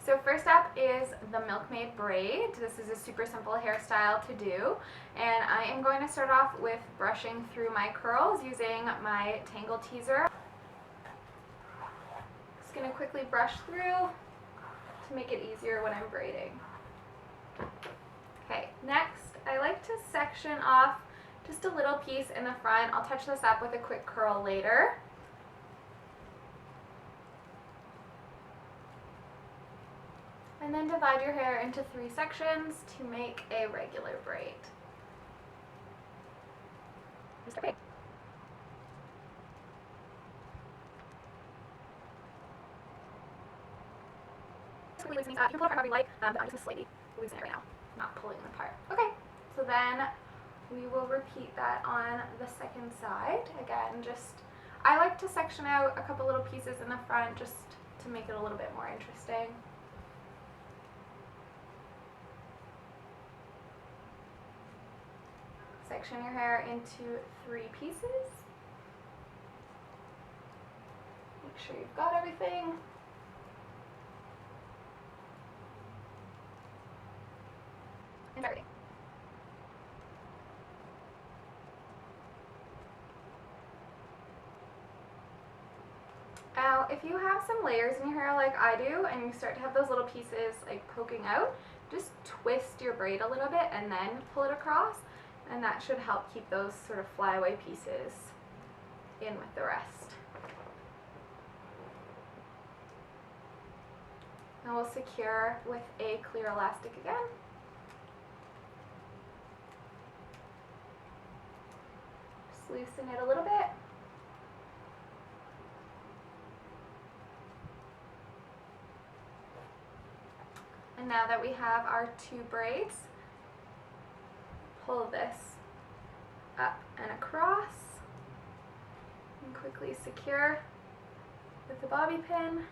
So first up is the Milkmaid Braid. This is a super simple hairstyle to do, and I am going to start off with brushing through my curls using my Tangle Teaser. Just going to quickly brush through to make it easier when I'm braiding. Okay, next I like to section off just a little piece in the front. I'll touch this up with a quick curl later. And then divide your hair into 3 sections to make a regular braid. Okay. You can pull it apart however you like, but I'm just slightly loosening it right now, not pulling it apart. Okay, so then we will repeat that on the second side. Again, I like to section out a couple little pieces in the front just to make it a little bit more interesting. Section your hair into 3 pieces. Make sure you've got everything. And everything. Now, if you have some layers in your hair like I do, and you start to have those little pieces like poking out, just twist your braid a little bit and then pull it across. And that should help keep those sort of flyaway pieces in with the rest. And we'll secure with a clear elastic again. Just loosen it a little bit. And now that we have our 2 braids, pull this up and across and quickly secure with the bobby pin,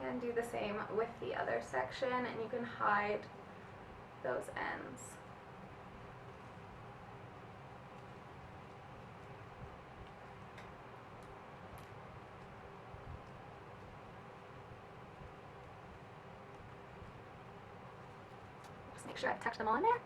and do the same with the other section, and you can hide those ends. Make sure I touch them all in there.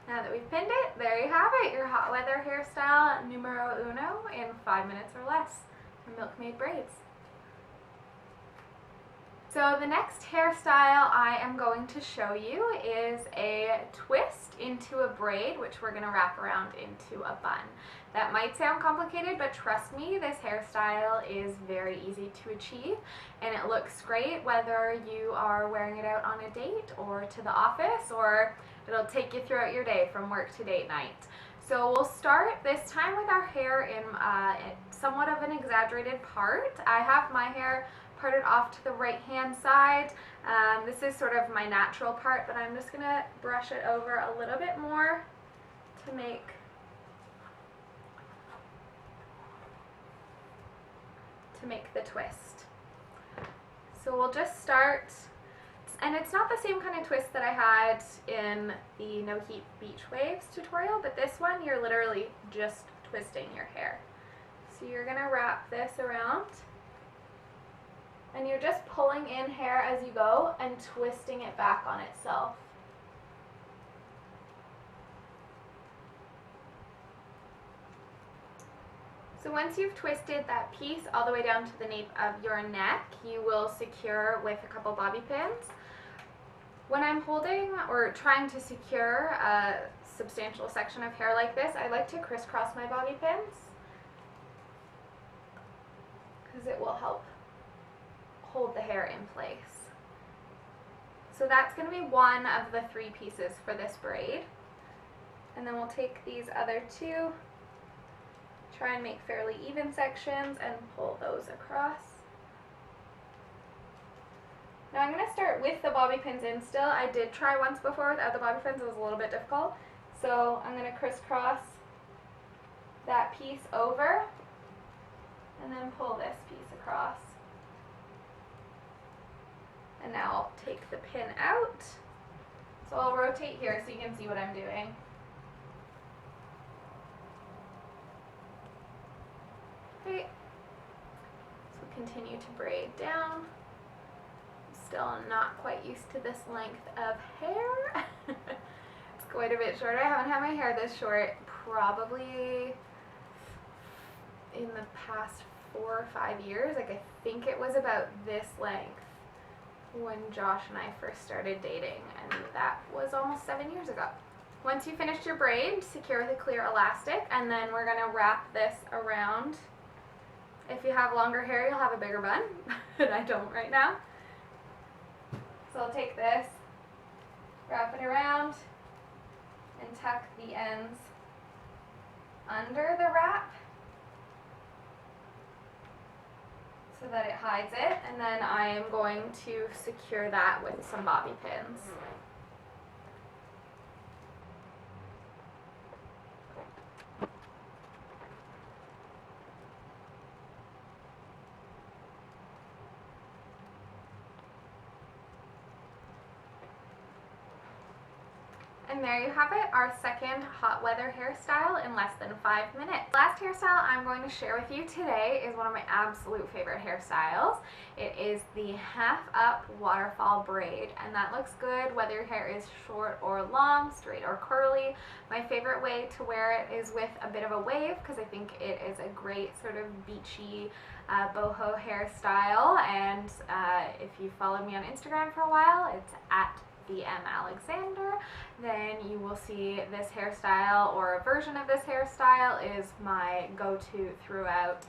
Now that we've pinned it, there you have it, your hot weather hairstyle numero uno in 5 minutes or less from Milkmaid Braids. So the next hairstyle I am going to show you is a twist into a braid, which we're going to wrap around into a bun. That might sound complicated, but trust me, this hairstyle is very easy to achieve, and it looks great whether you are wearing it out on a date or to the office, or it'll take you throughout your day from work to date night. So we'll start this time with our hair in somewhat of an exaggerated part. I have my hair parted off to the right hand side. This is sort of my natural part, but I'm just going to brush it over a little bit more to make the twist. So we'll just start, and it's not the same kind of twist that I had in the No Heat Beach Waves tutorial, but this one you're literally just twisting your hair. So you're going to wrap this around, and you're just pulling in hair as you go and twisting it back on itself. So once you've twisted that piece all the way down to the nape of your neck, you will secure with a couple bobby pins. When I'm holding or trying to secure a substantial section of hair like this, I like to crisscross my bobby pins because it will help hold the hair in place. So that's going to be one of the 3 pieces for this braid. And then we'll take these other 2, try and make fairly even sections, and pull those across. Now I'm going to start with the bobby pins in still. I did try once before without the bobby pins. It was a little bit difficult. So I'm going to crisscross that piece over and then pull this piece across. And now I'll take the pin out. So I'll rotate here so you can see what I'm doing. continue to braid down. Still not quite used to this length of hair. It's quite a bit shorter. I haven't had my hair this short probably in the past 4 or 5 years. Like, I think it was about this length when Josh and I first started dating, and that was almost 7 years ago. Once you finish your braid, secure with a clear elastic, and then we're going to wrap this around. If you have longer hair, you'll have a bigger bun, but I don't right now. So I'll take this, wrap it around, and tuck the ends under the wrap so that it hides it, and then I am going to secure that with some bobby pins. And there you have it, our second hot weather hairstyle in less than 5 minutes. Last hairstyle I'm going to share with you today is one of my absolute favorite hairstyles. It is the half up waterfall braid, and that looks good whether your hair is short or long, straight or curly. My favorite way to wear it is with a bit of a wave, because I think it is a great sort of beachy boho hairstyle, and if you followed me on Instagram for a while, it's at Alexander, then you will see this hairstyle, or a version of this hairstyle is my go-to throughout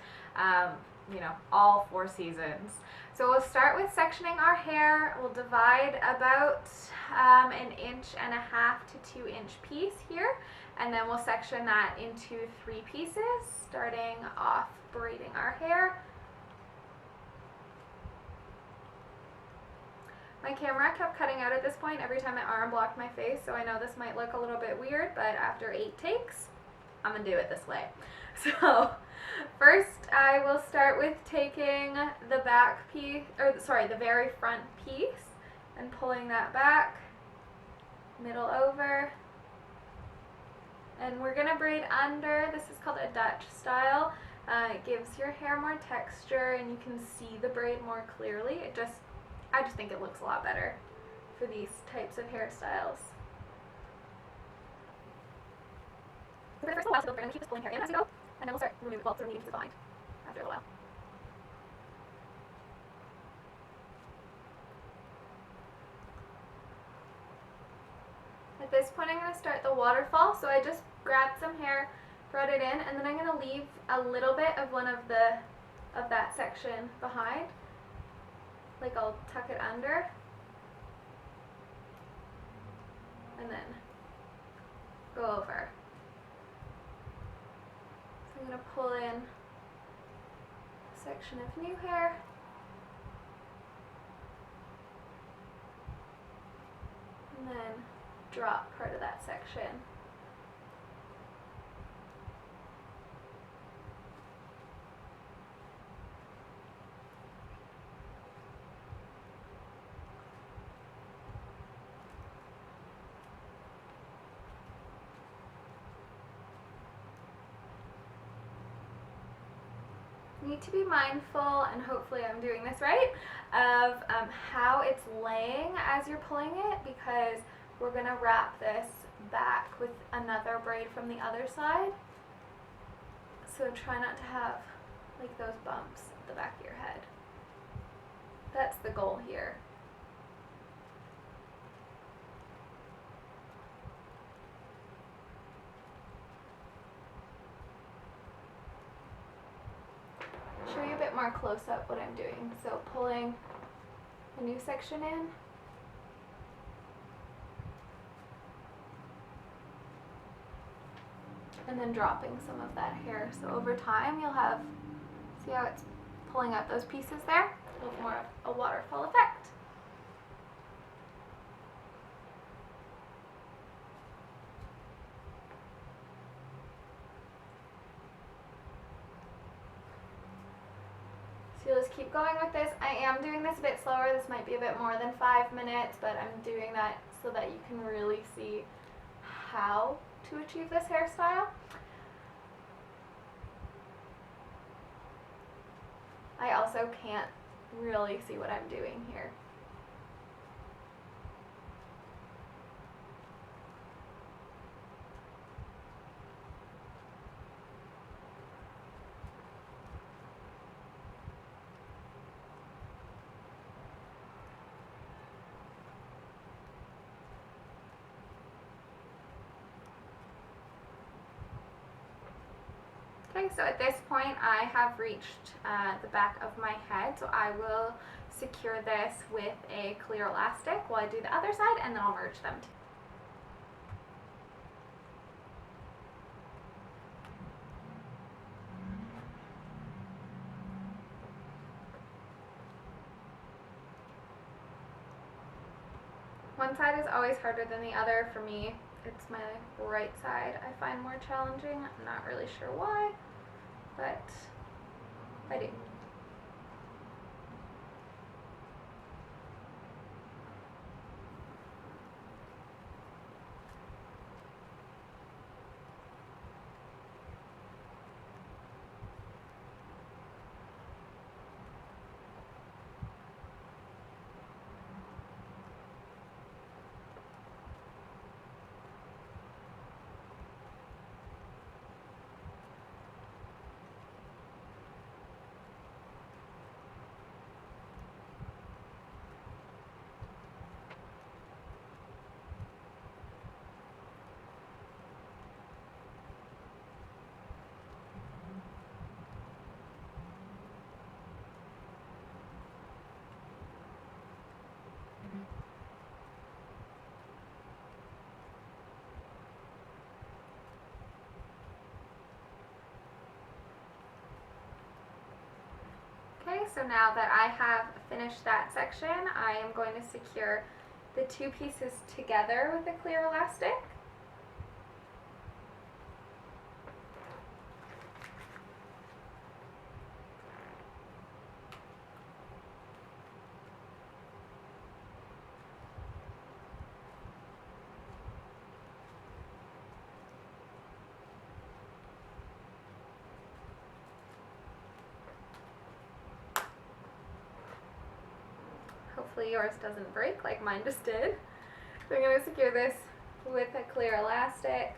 you know, all 4 seasons. So we'll start with sectioning our hair. We'll divide about 1.5 to 2 inch piece here, and then we'll section that into 3 pieces, starting off braiding our hair. My camera kept cutting out at this point every time my arm blocked my face, so I know this might look a little bit weird, but after 8 takes, I'm gonna do it this way. So first I will start with taking the back piece, or sorry, the very front piece, and pulling that back, middle over, and we're gonna braid under. This is called a Dutch style. It gives your hair more texture and you can see the braid more clearly. I just think it looks a lot better for these types of hairstyles. For the first little while, so we're going to keep just pulling hair in as we go, and then we'll start removing pieces behind after a little while. At this point, I'm going to start the waterfall, so I just grabbed some hair, brought it in, and then I'm going to leave a little bit of that section behind. Like, I'll tuck it under, and then go over. So I'm going to pull in a section of new hair, and then drop part of that section. Need to be mindful, and hopefully I'm doing this right, of how it's laying as you're pulling it, because we're going to wrap this back with another braid from the other side. So try not to have like those bumps at the back of your head. That's the goal here. Show you a bit more close up what I'm doing. So pulling a new section in, and then dropping some of that hair. So over time you'll have, see how it's pulling out those pieces there? A little more of a waterfall effect. So you'll just keep going with this. I am doing this a bit slower. This might be a bit more than 5 minutes, but I'm doing that so that you can really see how to achieve this hairstyle. I also can't really see what I'm doing here. Okay, so at this point I have reached the back of my head, so I will secure this with a clear elastic while I do the other side, and then I'll merge them. One side is always harder than the other. For me, it's my right side I find more challenging. I'm not really sure why, but I do. Okay, so now that I have finished that section, I am going to secure the two pieces together with a clear elastic. Hopefully yours doesn't break like mine just did. So I'm going to secure this with a clear elastic.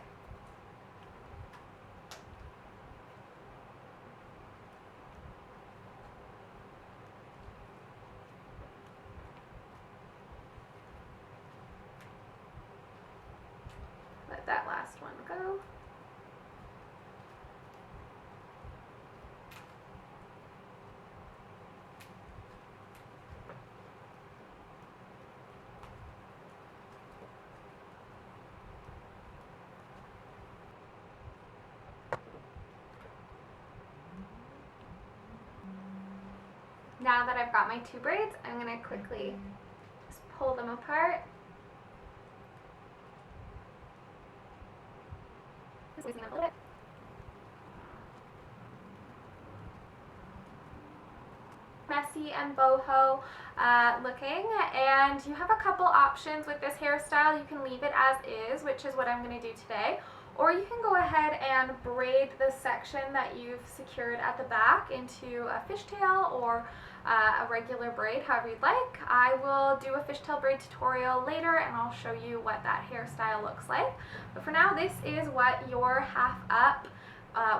Let that last one go. Now that I've got my two braids, I'm going to quickly just pull them apart. Just loosen them a little bit. Messy and boho looking, and you have a couple options with this hairstyle. You can leave it as is, which is what I'm going to do today, or you can go ahead and braid the section that you've secured at the back into a fishtail or a regular braid, however you'd like. I will do a fishtail braid tutorial later and I'll show you what that hairstyle looks like. But for now, this is what your half up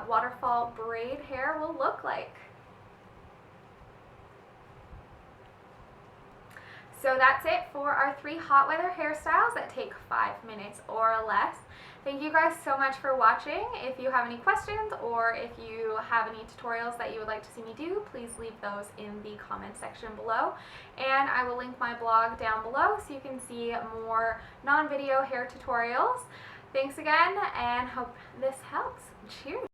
waterfall braid hair will look like. So that's it for our 3 hot weather hairstyles that take 5 minutes or less. Thank you guys so much for watching. If you have any questions or if you have any tutorials that you would like to see me do, please leave those in the comment section below. And I will link my blog down below so you can see more non-video hair tutorials. Thanks again and hope this helps. Cheers!